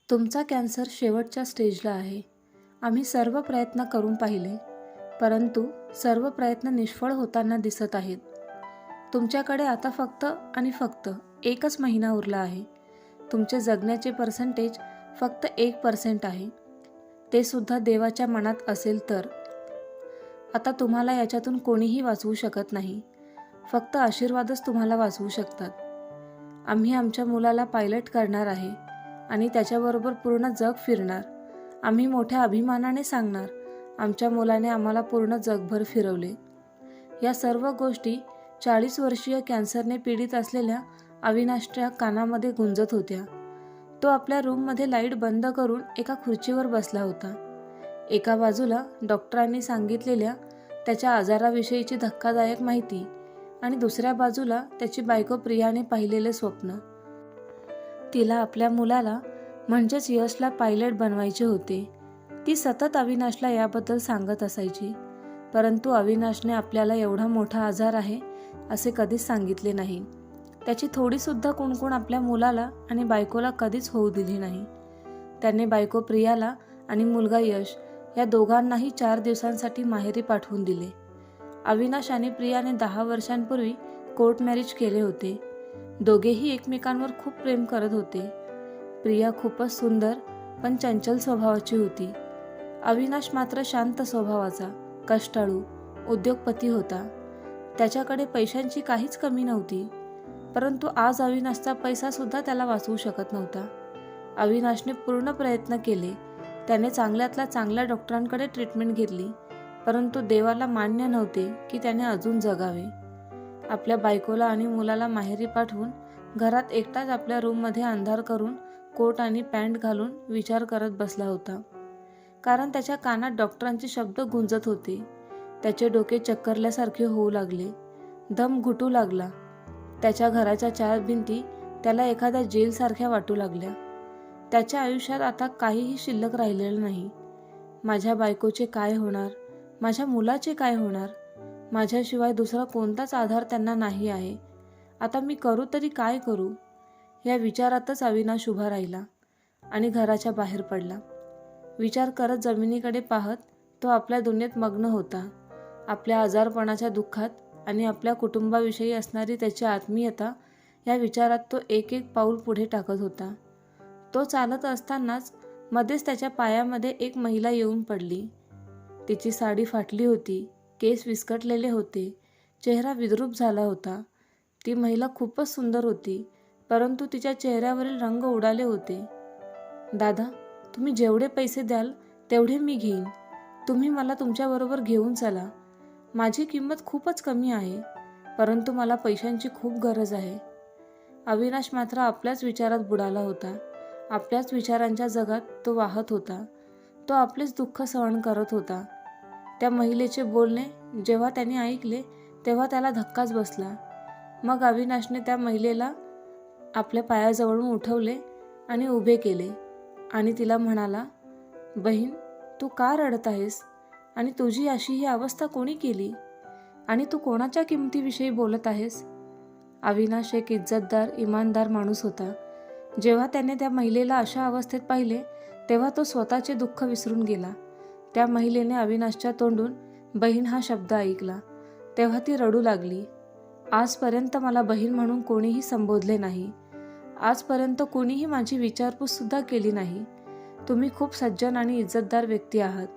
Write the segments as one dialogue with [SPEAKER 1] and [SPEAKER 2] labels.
[SPEAKER 1] तुमचा कॅन्सर शेवटच्या स्टेजला आहे. आम्ही सर्व प्रयत्न करून पाहिले, परंतु सर्व प्रयत्न निष्फळ होताना दिसत आहेत. तुमच्याकडे आता फक्त आणि फक्त 1च महिना उरला आहे. तुमचे जगण्याचे पर्सेंटेज फक्त 1% आहे. ते सुद्धा देवाच्या मनात असेल तर. आता तुम्हाला याच्यातून कोणीही वाचवू शकत नाही. फक्त आशीर्वादच तुम्हाला वाचवू शकतात. आम्ही आमच्या मुलाला पायलट करणार आहे आणि त्याच्याबरोबर पूर्ण जग फिरणार. आम्ही मोठ्या अभिमानाने सांगणार, आमच्या मुलाने आम्हाला पूर्ण जगभर फिरवले. या सर्व गोष्टी 40 वर्षीय कॅन्सरने पीडित असलेल्या अविनाशच्या कानामध्ये गुंजत होत्या. तो आपल्या रूममध्ये लाईट बंद करून एका खुर्चीवर बसला होता. एका बाजूला डॉक्टरांनी सांगितलेल्या त्याच्या आजाराविषयीची धक्कादायक माहिती आणि दुसऱ्या बाजूला त्याची बायको प्रियाने पाहिलेले स्वप्न. तिला आपल्या मुलाला म्हणजेच यशला पायलट बनवायचे होते. ती सतत अविनाशला याबद्दल सांगत असायची, परंतु अविनाशने आपल्याला एवढा मोठा आजार आहे असे कधीच सांगितले नाही. त्याची थोडीसुद्धा कुणकुण आपल्या मुलाला आणि बायकोला कधीच होऊ दिली नाही. त्याने बायको प्रियाला आणि मुलगा यश या दोघांनाही 4 दिवसांसाठी माहेरी पाठवून दिले. अविनाश आणि प्रियाने 10 वर्षांपूर्वी कोर्ट मॅरेज केले होते. दोघेही एकमेकांवर खूप प्रेम करत होते. प्रिया खूपच सुंदर पण चंचल स्वभावाची होती. अविनाश मात्र शांत स्वभावाचा, कष्टाळू, उद्योगपती होता. त्याच्याकडे पैशांची काहीच कमी नव्हती, परंतु आज अविनाशचा पैसा सुद्धा त्याला वाचवू शकत नव्हता. अविनाशने पूर्ण प्रयत्न केले. त्याने चांगल्यातल्या चांगल्या डॉक्टरांकडे ट्रीटमेंट घेतली, परंतु देवाला मान्य नव्हते की त्याने अजून जगावे. आपल्या बायकोला आणि मुलाला माहेरी पाठवून घरात एकटाच आपल्या रूममध्ये अंधार करून कोट आणि पॅन्ट घालून विचार करत बसला होता. कारण त्याच्या कानात डॉक्टरांचे शब्द गुंजत होते. त्याचे डोके चक्करल्यासारखे होऊ लागले. दम घुटू लागला. त्याच्या घराच्या 4 भिंती त्याला एखाद्या जेलसारख्या वाटू लागल्या. त्याच्या आयुष्यात आता काहीही शिल्लक राहिलेलं नाही. माझ्या बायकोचे काय होणार? माझ्या मुलाचे काय होणार? माझ्याशिवाय दुसरा कोणताच आधार त्यांना नाही आहे. आता मी करू तरी काय करू? या विचारातच अविनाश उभा राहिला आणि घराच्या बाहेर पडला. विचार करत जमिनीकडे पाहत तो आपल्या दुनियेत मग्न होता. आपल्या आजारपणाच्या दुःखात आणि आपल्या कुटुंबाविषयी असणारी त्याची आत्मीयता या विचारात तो एक एक पाऊल पुढे टाकत होता. तो चालत असतानाच मध्येच त्याच्या पायामध्ये एक महिला येऊन पडली. तिची साडी फाटली होती, केस विस्कटलेले होते, चेहरा विद्रूप झाला होता. ती महिला खूपच सुंदर होती, परंतु तिच्या चेहऱ्यावरील रंग उडाले होते. दादा, तुम्ही जेवढे पैसे द्याल तेवढे मी घेईन. तुम्ही मला तुमच्याबरोबर घेऊन चला. माझी किंमत खूपच कमी आहे, परंतु मला पैशांची खूप गरज आहे. अविनाश मात्र आपल्याच विचारात बुडाला होता. आपल्याच विचारांच्या जगात तो वाहत होता. तो आपलेच दुःख सहन करत होता. त्या महिलेचे बोलणे जेव्हा त्याने ऐकले तेव्हा त्याला धक्काच बसला. मग अविनाशने त्या महिलेला आपल्या पायाजवळून उठवले आणि उभे केले आणि तिला म्हणाला, बहीण, तू का रडत आहेस? आणि तुझी अशी ही अवस्था कोणी केली? आणि तू कोणाच्या किमतीविषयी बोलत आहेस? अविनाश एक इज्जतदार, इमानदार माणूस होता. जेव्हा त्याने त्या महिलेला अशा अवस्थेत पाहिले तेव्हा तो स्वतःचे दुःख विसरून गेला. त्या महिलेने अविनाशच्या तोंडून बहीण हा शब्द ऐकला तेव्हा ती रडू लागली. आजपर्यंत मला बहीण म्हणून कोणीही संबोधले नाही. आजपर्यंत कोणीही माझी विचारपूससुद्धा केली नाही. तुम्ही खूप सज्जन आणि इज्जतदार व्यक्ती आहात.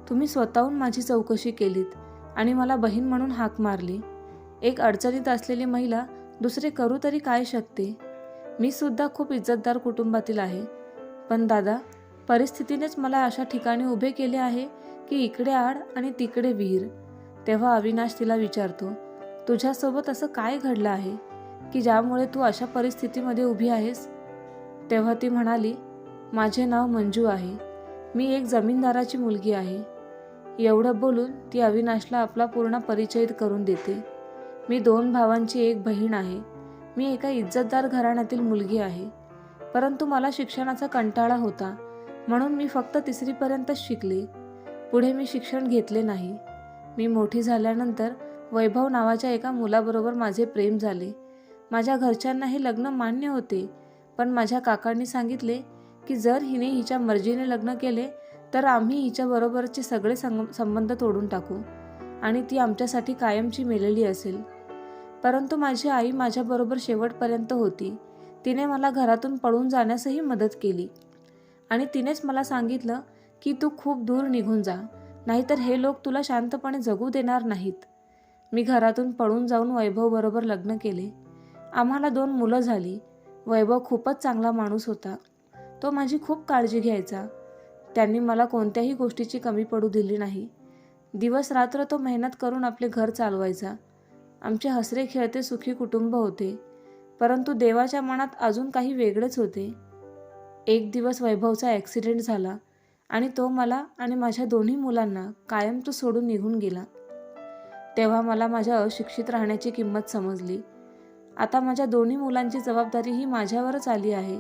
[SPEAKER 1] तुम्ही स्वतःहून माझी चौकशी केलीत आणि मला बहीण म्हणून हाक मारली. एक अडचणीत असलेली महिला दुसरे करू तरी काय शकते? मी सुद्धा खूप इज्जतदार कुटुंबातील आहे, पण दादा, परिस्थितीनेच मला अशा ठिकाणी उभे केले आहे की इकडे आड आणि तिकडे विहीर. तेव्हा अविनाश तिला विचारतो, तुझ्यासोबत असं काय घडलं आहे की ज्यामुळे तू अशा परिस्थितीमध्ये उभी आहेस? तेव्हा ती म्हणाली, माझे नाव मंजू आहे. मी एक जमीनदाराची मुलगी आहे. एवढं बोलून ती अविनाशला आपला पूर्ण परिचय करून देते. मी 2 भावांची एक बहीण आहे. मी एका इज्जतदार घराण्यातील मुलगी आहे, परंतु मला शिक्षणाचा कंटाळा होता म्हणून मी फक्त 3री पर्यंतच शिकले. पुढे मी शिक्षण घेतले नाही. मी मोठी झाल्यानंतर वैभव नावाच्या एका मुलाबरोबर माझे प्रेम झाले. माझ्या घरच्यांना हे लग्न मान्य होते, पण माझ्या काकांनी सांगितले की जर हिने हिच्या मर्जीने लग्न केले तर आम्ही हिच्याबरोबरचे सगळे संबंध तोडून टाकू आणि ती आमच्यासाठी कायमची मेलेली असेल. परंतु माझी आई माझ्याबरोबर शेवटपर्यंत होती. तिने मला घरातून पळून जाण्यासही मदत केली आणि तिनेच मला सांगितलं की तू खूप दूर निघून जा, नाहीतर हे लोक तुला शांतपणे जगू देणार नाहीत. मी घरातून पळून जाऊन वैभवबरोबर लग्न केले. आम्हाला 2 मुलं झाली. वैभव खूपच चांगला माणूस होता. तो माझी खूप काळजी घ्यायचा. त्यांनी मला कोणत्याही गोष्टीची कमी पडू दिली नाही. दिवस रात्र तो मेहनत करून आपले घर चालवायचा. आमचे हसरे खेळते सुखी कुटुंब होते. परंतु देवाच्या मनात अजून काही वेगळेच होते. एक दिवस वैभवचा ॲक्सिडेंट झाला आणि तो मला आणि माझ्या दोन्ही मुलांना कायम तो सोडून निघून गेला. तेव्हा मला माझ्या अशिक्षित राहण्याची किंमत समजली. आता माझ्या दोन्ही मुलांची जबाबदारी ही माझ्यावरच आली आहे.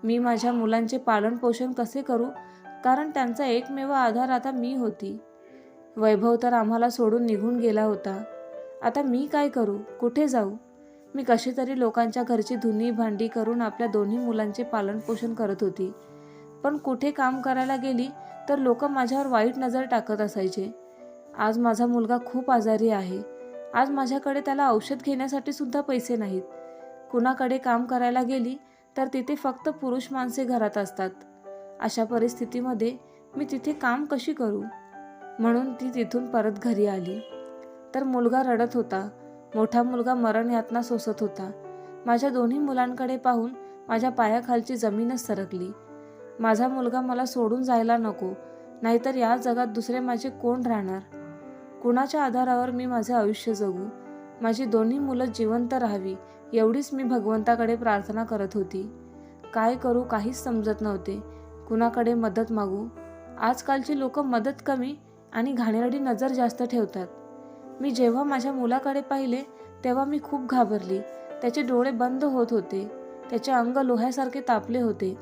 [SPEAKER 1] मी माझ्या मुलांचे पालनपोषण कसे करू, कारण त्यांचा एकमेव आधार आता मी होती. वैभव तर आम्हाला सोडून निघून गेला होता. आता मी काय करू, कुठे जाऊ? मी कशी तरी लोकांच्या घरची धुनी भांडी करून आपल्या दोन्ही मुलांचे पालनपोषण करत होती. पण कुठे काम करायला गेली तर लोक माझ्यावर वाईट नजर टाकत असायचे. आज माझा मुलगा खूप आजारी आहे. आज माझ्याकडे त्याला औषध घेण्यासाठी सुद्धा पैसे नाहीत. कुणाकडे काम करायला गेली तर तिथे फक्त पुरुष माणसे घरात असतात. अशा परिस्थितीमध्ये मी तिथे काम कशी करू? म्हणून ती तिथून परत घरी आली तर मुलगा रडत होता. मोठा मुलगा मरण यातना सोसत होता. माझ्या दोन्ही मुलांकडे पाहून माझ्या पायाखालची जमीनच सरकली. माझा मुलगा मला सोडून जायला नको, नाहीतर या जगात दुसरे माझे कोण राहणार? कुणाच्या आधारावर मी माझे आयुष्य जगू? माझी दोन्ही मुलं जिवंत राहावी एवढीच मी भगवंताकडे प्रार्थना करत होती. काय करू काहीच समजत नव्हते. कुणाकडे मदत मागू? आजकालची लोक मदत कमी आणि घाणेरडी नजर जास्त ठेवतात. मी जेव्हा माझ्या मुलाकडे पाहिले तेव्हा मी खूप घाबरली. त्याचे डोळे बंद होत होते. त्याचे अंग लोह्यासारखे तापले होते.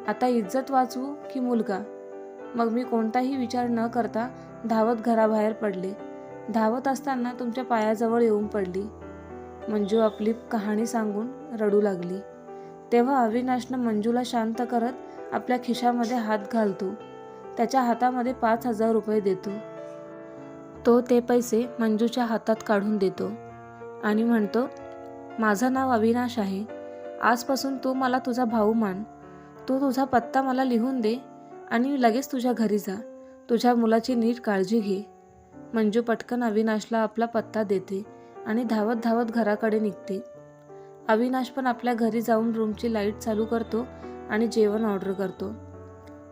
[SPEAKER 1] आता इज्जत वाचवू की मुलगा? मग मी कोणताही विचार न करता धावत घराबाहेर पडले. धावत असताना तुमच्या पायाजवळ येऊन पडली. मंजू आपली कहाणी सांगून रडू लागली. तेव्हा अविनाशनं मंजूला शांत करत आपल्या खिशामध्ये हात घालतो. त्याच्या हातामध्ये 5,000 रुपये देतो. तो ते पैसे मंजूच्या हातात काढून देतो आणि म्हणतो, माझं नाव अविनाश आहे. आजपासून तू मला तुझा भाऊ मान. तू तुझा पत्ता मला लिहून दे आणि लगेच तुझ्या घरी जा. तुझ्या मुलाची नीट काळजी घे. मंजू पटकन अविनाशला आपला पत्ता देते आणि धावत धावत घराकडे निघते. अविनाश पण आपल्या घरी जाऊन रूमची लाईट चालू करतो आणि जेवण ऑर्डर करतो.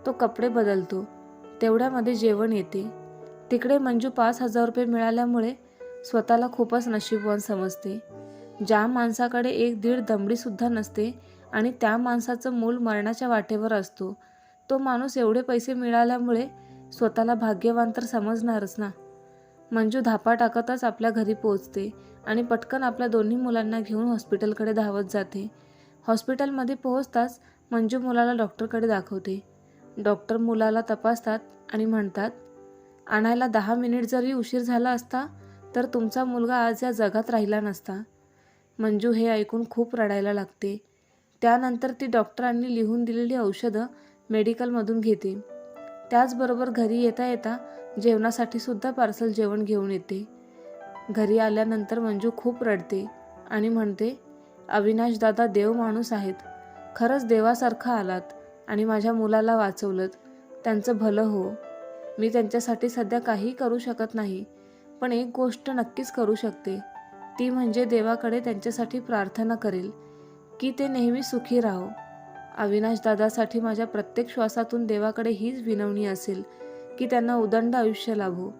[SPEAKER 1] तो कपडे बदलतो. तेवढ्यामध्ये जेवण येते. तिकडे मंजू 5,000 रुपये मिळाल्यामुळे स्वतःला खूपच नशीबवान समजते. ज्या माणसाकडे 1-1.5 दमडीसुद्धा नसते आणि त्या माणसाचं मूल मरणाच्या वाटेवर असतो, तो माणूस एवढे पैसे मिळाल्यामुळे स्वतःला भाग्यवान तर समजणारच ना. मंजू धापा टाकतच आपल्या घरी पोहोचते आणि पटकन आपल्या दोन्ही मुलांना घेऊन हॉस्पिटलकडे धावत जाते. हॉस्पिटलमध्ये पोहोचताच मंजू मुलाला डॉक्टरकडे दाखवते. डॉक्टर मुलाला तपासतात आणि म्हणतात, आणायला 10 मिनिट जरी उशीर झाला असता तर तुमचा मुलगा आज या जगात राहिला नसता. मंजू हे ऐकून खूप रडायला लागते. त्यानंतर ती डॉक्टरांनी लिहून दिलेली औषधं मेडिकलमधून घेते. त्याचबरोबर घरी येता येता जेवणासाठी सुद्धा पार्सल जेवण घेऊन येते. घरी आल्यानंतर मंजू खूप रडते आणि म्हणते, अविनाश दादा देव माणूस आहेत. खरंच देवासारखा आलात आणि माझ्या मुलाला वाचवलंत. त्यांचं भलं हो. मी त्यांच्यासाठी सध्या काही करू शकत नाही, पण एक गोष्ट नक्कीच करू शकते. ती म्हणजे देवाकडे त्यांच्यासाठी प्रार्थना करेल की ते नेहमी सुखी राहो. अविनाश दादासाठी माझ्या प्रत्येक श्वासातून देवाकडे हीच विनवणी असेल की त्यांना उदंड आयुष्य लाभो.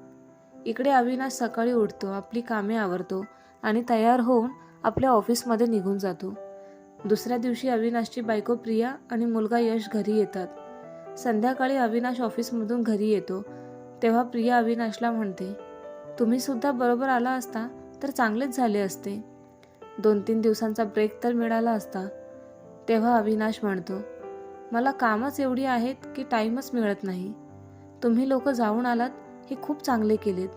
[SPEAKER 1] इकडे अविनाश सकाळी उठतो, आपली कामे आवरतो आणि तयार होऊन आपल्या ऑफिसमध्ये निघून जातो. दुसऱ्या दिवशी अविनाशची बायको प्रिया आणि मुलगा यश घरी येतात. संध्याकाळी अविनाश ऑफिसमधून घरी येतो तेव्हा प्रिया अविनाशला म्हणते, तुम्ही सुद्धा बरोबर आला असता तर चांगलेच झाले असते. 2-3 दिवसांचा ब्रेक तर मिळाला असता. तेव्हा अविनाश म्हणतो, मला कामच एवढी आहेत की टाईमच मिळत नाही. तुम्ही लोक जाऊन आलात हे खूप चांगले केलेत.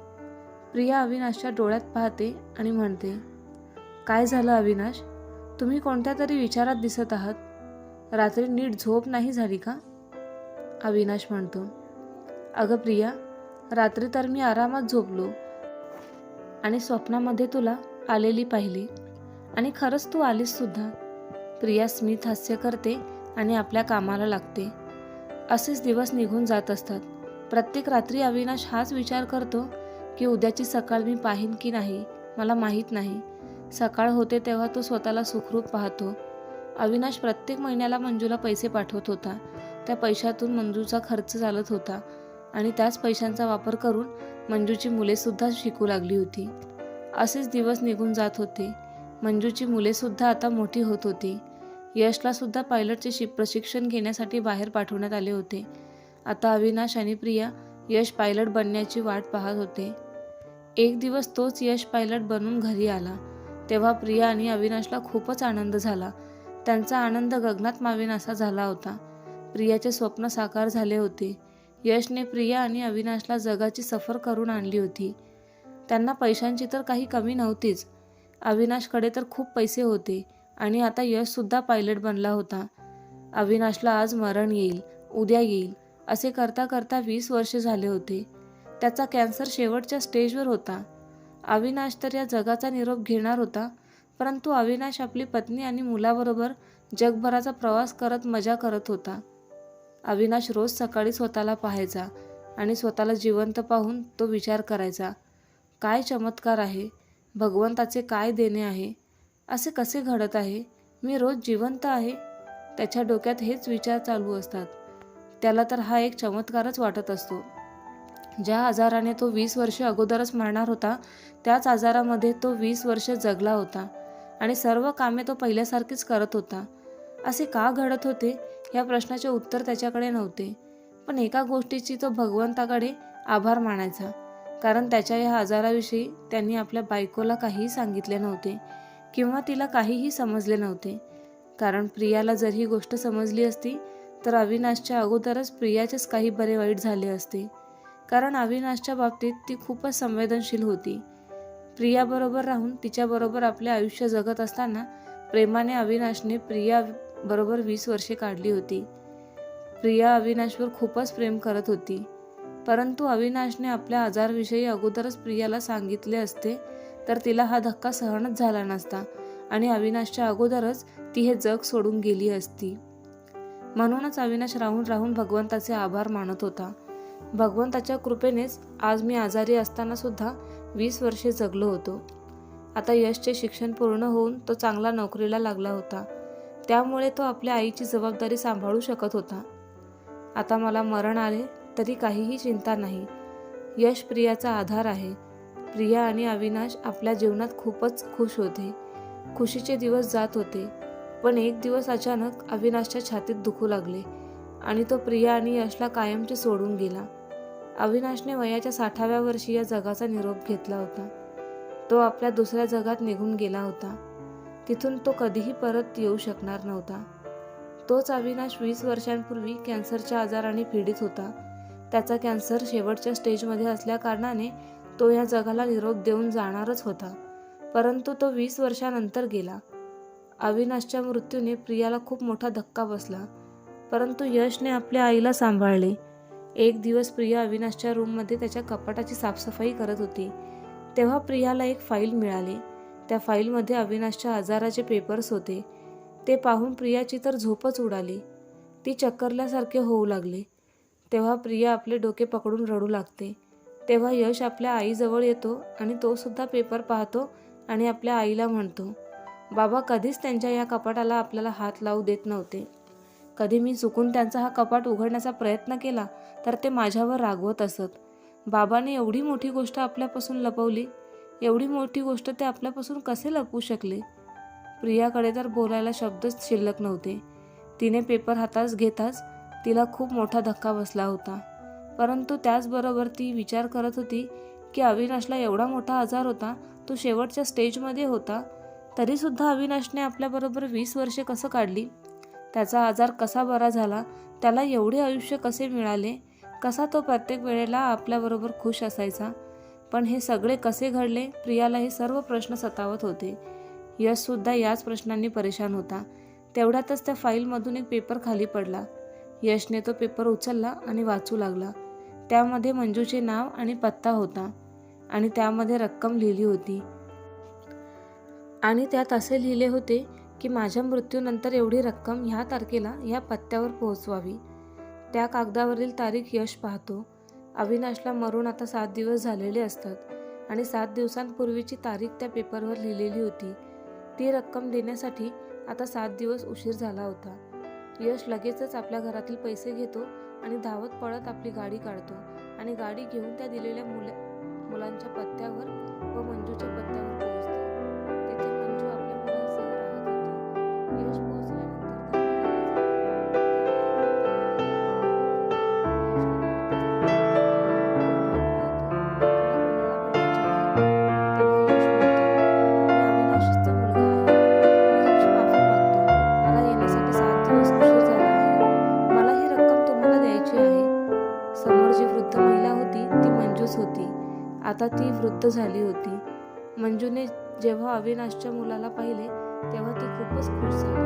[SPEAKER 1] प्रिया अविनाशच्या डोळ्यात पाहते आणि म्हणते, काय झालं अविनाश? तुम्ही कोणत्या तरी विचारात दिसत आहात. रात्री नीट झोप नाही झाली का? अविनाश म्हणतो. अगं प्रिया, रात्री तर मी आरामात झोपलो आणि स्वप्नामध्ये तुला आलेली पाहिली आणि खरंच तू आलीस सुद्धा. प्रिया स्मित हास्य करते आणि आपल्या कामाला लागते. असेच दिवस निघून जात असतात. प्रत्येक रात्री अविनाश हाच विचार करतो की उद्याची सकाळ मी पाहीन की नाही मला माहीत नाही. सकाळ होते तेव्हा तो स्वतःला सुखरूप पाहतो. अविनाश प्रत्येक महिन्याला मंजूला पैसे पाठवत होता. त्या पैशातून मंजूचा खर्च चालत होता आणि त्याच पैशांचा वापर करून मंजूची मुलेसुद्धा शिकू लागली होती. असेच दिवस निघून जात होते. मंजूची मुलेसुद्धा आता मोठी होत होती. यशला सुद्धा पायलटचे प्रशिक्षण घेण्यासाठी बाहेर पाठवण्यात आले होते. आता अविनाश आणि प्रिया यश पायलट बनण्याची वाट पाहत होते. एक दिवस तोच यश पायलट बनून घरी आला तेव्हा प्रिया आणि अविनाशला खूपच आनंद झाला. त्यांचा आनंद गगनात मावेनासा झाला होता. प्रियाचे स्वप्न साकार झाले होते. यशने प्रिया आणि अविनाशला जगाची सफर करून आणली होती. त्यांना पैशांची तर काही कमी नव्हतीच. अविनाशकडे तर खूप पैसे होते आणि आता यशसुद्धा पायलट बनला होता. अविनाशला आज मरण येईल, उद्या येईल असे करता करता 20 वर्षे झाले होते. त्याचा कॅन्सर शेवटच्या स्टेजवर होता. अविनाश तर या जगाचा निरोप घेणार होता, परंतु अविनाश आपली पत्नी आणि मुलाबरोबर जगभराचा प्रवास करत मजा करत होता. अविनाश रोज सकाळी स्वतःला पाहायचा आणि स्वतःला जिवंत पाहून तो विचार करायचा, काय चमत्कार आहे, भगवंताचे काय देणे आहे, असे कसे घडत आहे, मी रोज जिवंत आहे. त्याच्या डोक्यात हेच विचार चालू असतात. त्याला तर हा एक चमत्कारच वाटत असतो. ज्या आजाराने तो 20 वर्षे अगोदरच मरणार होता त्याच आजारामध्ये तो 20 वर्ष जगला होता आणि सर्व कामे तो पहिल्यासारखीच करत होता. असे का घडत होते या प्रश्नाचे उत्तर त्याच्याकडे नव्हते. पण एका गोष्टीची तो भगवंताकडे आभार मानायचा, कारण त्याच्या या आजाराविषयी त्यांनी आपल्या बायकोला काहीही सांगितले नव्हते किंवा तिला काहीही समजले नव्हते. कारण प्रियाला जर ही गोष्ट समजली असती तर अविनाशच्या अगोदरच प्रियाचेच काही बरे वाईट झाले असते. कारण अविनाशच्या बाबतीत ती खूपच संवेदनशील होती. प्रियाबरोबर राहून तिच्याबरोबर आपले आयुष्य जगत असताना प्रेमाने अविनाशने प्रियाबरोबर 20 वर्षे काढली होती. प्रिया अविनाशवर खूपच प्रेम करत होती, परंतु अविनाशने आपल्या आजाराविषयी अगोदरच प्रियाला सांगितले असते तर तिला हा धक्का सहनच झाला नसता आणि अविनाशच्या अगोदरच ती हे जग सोडून गेली असती. म्हणूनच अविनाश राहून राहून भगवंताचे आभार मानत होता. भगवंताच्या कृपेनेच आज मी आजारी असताना सुद्धा 20 वर्षे जगलो होतो. आता यशचे शिक्षण पूर्ण होऊन तो चांगला नोकरीला लागला होता, त्यामुळे तो आपल्या आईची जबाबदारी सांभाळू शकत होता. आता मला मरण आले तरी काहीही चिंता नाही. यश प्रियाचा आधार आहे. प्रिया आणि अविनाश आपल्या जीवनात खूपच खुश होते. खुशीचे दिवस जात होते, पण एक दिवस अचानक अविनाशच्या छातीत दुखू लागले आणि तो प्रिया आणि यशला कायमचे सोडून गेला. अविनाशने वयाच्या 60व्या वर्षी या जगाचा निरोप घेतला होता. तो आपल्या दुसऱ्या जगात निघून गेला होता. तिथून तो कधीही परत येऊ शकणार नव्हता. तोच अविनाश 20 वर्षांपूर्वी कॅन्सरच्या आजाराने पीडित होता. त्याचा कॅन्सर शेवटच्या स्टेजमध्ये असल्याकारणाने तो या जगाला निरोप देऊन जाणारच होता, परंतु तो 20 वर्षानंतर गेला. अविनाशच्या मृत्यूने प्रियाला खूप मोठा धक्का बसला, परंतु यशने आपल्या आईला सांभाळले. एक दिवस प्रिया अविनाशच्या रूममध्ये त्याच्या कपाटाची साफसफाई करत होती, तेव्हा प्रियाला एक फाईल मिळाली. त्या फाईलमध्ये अविनाशच्या आजाराचे पेपर्स होते. ते पाहून प्रियाची तर झोपच उडाली. ती चक्करल्यासारखे होऊ लागले. तेव्हा प्रिया आपले डोके पकडून रडू लागते. तेव्हा यश आपल्या आईजवळ येतो आणि तो सुद्धा पेपर पाहतो आणि आपल्या आईला म्हणतो, बाबा कधीच त्यांच्या या कपाटाला आपल्याला हात लावू देत नव्हते. कधी मी चुकून त्यांचा हा कपाट उघडण्याचा प्रयत्न केला तर ते माझ्यावर रागवत असत. बाबाने एवढी मोठी गोष्ट आपल्यापासून लपवली, एवढी मोठी गोष्ट ते आपल्यापासून कसे लपवू शकले? प्रियाकडे तर बोलायला शब्दच शिल्लक नव्हते. तिने पेपर हातात घेताच तिला खूप मोठा धक्का बसला होता, परंतु त्याचबरोबर ती विचार करत होती की अविनाशला एवढा मोठा आजार होता, तो शेवटच्या स्टेजमध्ये होता, तरीसुद्धा अविनाशने आपल्याबरोबर 20 वर्षे कसं काढली? त्याचा आजार कसा बरा झाला? त्याला एवढे आयुष्य कसे मिळाले? कसा तो प्रत्येक वेळेला आपल्याबरोबर खुश असायचा? पण हे सगळे कसे घडले? प्रियाला हे सर्व प्रश्न सतावत होते. यशसुद्धा याच प्रश्नांनी परेशान होता. तेवढ्यातच त्या फाईलमधून एक पेपर खाली पडला. यशने तो पेपर उचलला आणि वाचू लागला. त्यामध्ये मंजूचे नाव आणि पत्ता होता आणि त्यामध्ये रक्कम लिहिली होती. आणि त्यात असे लिहिले होते की माझ्या मृत्यूनंतर एवढी रक्कम ह्या तारखेला ह्या पत्त्यावर पोहोचवावी. त्या कागदावरील तारीख यश पाहतो. अविनाशला मरून आता 7 दिवस झालेले असतात आणि 7 दिवसांपूर्वीची तारीख त्या पेपरवर लिहिलेली होती. ती रक्कम देण्यासाठी आता 7 दिवस उशीर झाला होता. यश लगेचच आपल्या घरातील पैसे घेतो आणि धावत पळत आपली गाडी काढतो आणि गाडी घेऊन त्या दिलेल्या मुलांच्या पत्त्यावर व मंजूच्या पत्त्यावर पोहोचतो. तिथे मंजू आपल्या मुलांसह राहत होती. यश समोर जी वृद्ध महिला होती ती मंजूच होती. आता ती वृद्ध झाली होती. मंजूने जेव्हा अविनाशच्या मुलाला पाहिले तेव्हा ती खूपच खुश झाली.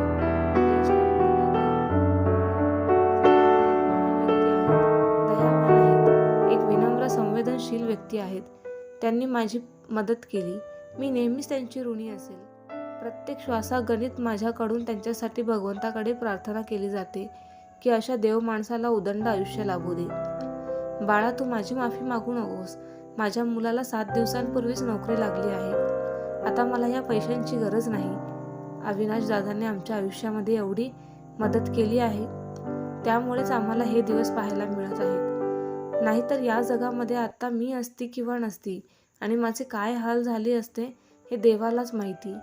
[SPEAKER 1] दयावान आहेत, एक विनम्र संवेदनशील व्यक्ती आहेत. त्यांनी माझी मदत केली. मी नेहमीच त्यांची ऋणी असेल. प्रत्येक श्वासागणित माझ्याकडून त्यांच्यासाठी भगवंताकडे प्रार्थना केली जाते की अशा देव माणसाला उदंड आयुष्य लाभू दे. बाळा, तू माझी माफी मागू नकोस. माझ्या मुलाला 7 दिवसांपूर्वीच नोकरी लागली आहे. आता मला या पैशांची गरज नाही. अविनाश दादाने आमच्या आयुष्यामध्ये एवढी मदत केली आहे, त्यामुळेच आम्हाला हे दिवस पाहायला मिळत आहेत. नाहीतर या जगामध्ये आता मी असती किंवा नसती आणि माझे काय हाल झाले असते हे देवालाच माहिती.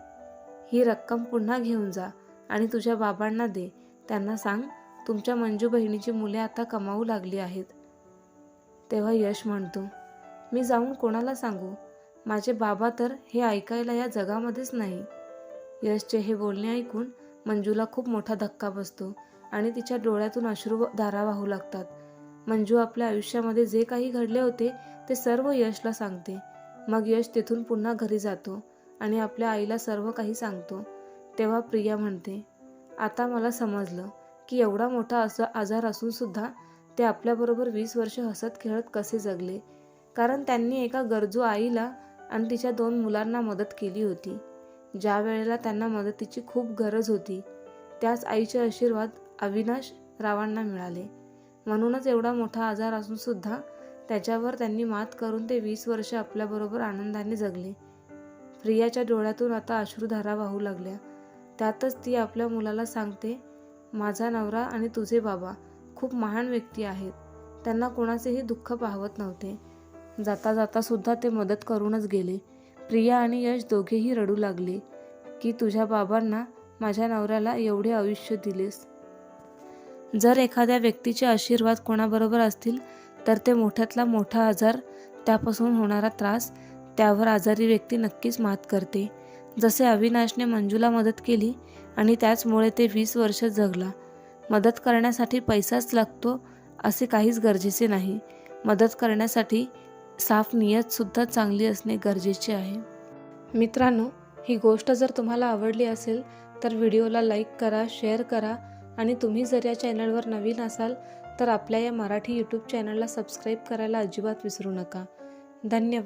[SPEAKER 1] ही रक्कम पुन्हा घेऊन जा आणि तुझ्या बाबांना दे. त्यांना सांग तुमच्या मंजू बहिणीची मुले आता कमावू लागली आहेत. तेव्हा यश म्हणतो, मी जाऊन कोणाला सांगू? माझे बाबा तर हे ऐकायला या जगामध्येच नाही. यशचे हे बोलणे ऐकून मंजूला खूप मोठा धक्का बसतो आणि तिच्या डोळ्यातून अश्रू धारा वाहू लागतात. मंजू आपल्या आयुष्यामध्ये जे काही घडले होते ते सर्व यशला सांगते. मग यश तिथून पुन्हा घरी जातो आणि आपल्या आईला सर्व काही सांगतो. तेव्हा प्रिया म्हणते, आता मला समजलं की एवढा मोठा आजार असून सुद्धा ते आपल्याबरोबर 20 वर्ष हसत खेळत कसे जगले. कारण त्यांनी एका गरजू आईला आणि तिच्या 2 मुलांना मदत केली होती. ज्या वेळेला त्यांना मदतीची खूप गरज होती त्याच आईचे आशीर्वाद अविनाश रावांना मिळाले. म्हणूनच एवढा मोठा आजार असून सुद्धा त्याच्यावर त्यांनी मात करून ते 20 वर्ष आपल्याबरोबर आनंदाने जगले. प्रियाच्या डोळ्यातून आता अश्रुधारा वाहू लागल्या. त्यातच ती आपल्या मुलाला सांगते, माझा नवरा आणि तुझे बाबा खूप महान व्यक्ती आहेत. त्यांना कोणाचेही दुःख पाहवत नव्हते. जाता जाता सुद्धा ते मदत करूनच गेले. प्रिया आणि यश दोघेही रडू लागले की तुझ्या बाबांना माझ्या नवऱ्याला एवढे आयुष्य दिलेस. जर एखाद्या व्यक्तीचे आशीर्वाद कोणाबरोबर असतील तर ते मोठ्यातला मोठा आजार, त्यापासून होणारा त्रास, त्यावर आजारी व्यक्ती नक्कीच मात करते. जसे अविनाशने मंजूला मदत केली आणि त्याचमुळे ते 20 वर्ष जगला. मदत करण्यासाठी पैसाच लागतो असे काहीच गरजेचे नाही. मदत करण्यासाठी साफ नियतसुद्धा चांगली असणे गरजेचे आहे. मित्रांनो, ही गोष्ट जर तुम्हाला आवडली असेल तर व्हिडिओला लाईक करा, शेअर करा आणि तुम्ही जर या चॅनलवर नवीन असाल तर आपल्या या मराठी यूट्यूब चॅनलला सबस्क्राईब करायला अजिबात विसरू नका. धन्यवाद.